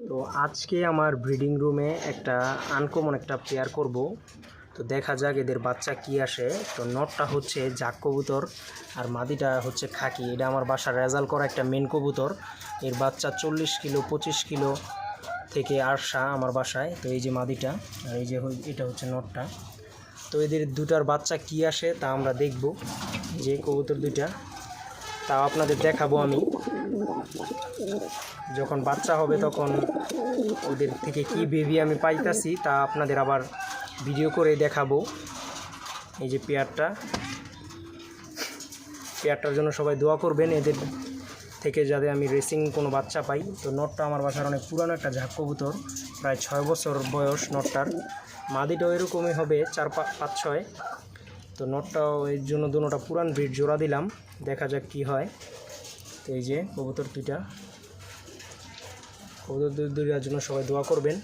তো আজকে আমার ব্রিডিং রুমে একটা আনকমন একটা পেয়ার করব। তো দেখা যাক এদের বাচ্চা কি আসে। তো নটটা হচ্ছে জাক কবুতর আর মাদিটা হচ্ছে খাকি। এটা আমার বাসার রেজাল্ট করা একটা মেন কবুতর। এর বাচ্চা 40 কিলো 25 কিলো থেকে আসা আমার বাসায়। তো এই যে মাদিটা আর এই যে এটা হচ্ছে নটটা। তো এদের দুটার বাচ্চা কি আসে তা আমরা দেখব। যে কবুতর দুইটা তাও আপনাদের দেখাবো আমি। যখন বাচ্চা হবে তখন ওদের থেকে কি বেবি আমি পাইতাছি তা আপনাদের আবার ভিডিও করে দেখাবো। এই যে পেয়ারটার জন্য সবাই দোয়া করবেন, এদের থেকে যাতে আমি রেসিং কোনো বাচ্চা পাই। তো নটটা আমার বাসার অনেক পুরানো একটা ঝাঁক কবুতর, প্রায় 6 বছর বয়স নটটার। মাদিটাও এরকমই হবে 4-5-6। তো নটটাও এর জন্য দুটোটা পুরান ব্রিড জোড়া দিলাম, দেখা যাক কি হয়। তো এই যে কবুতর দুইটার জন্য সবাই দোয়া করবেন।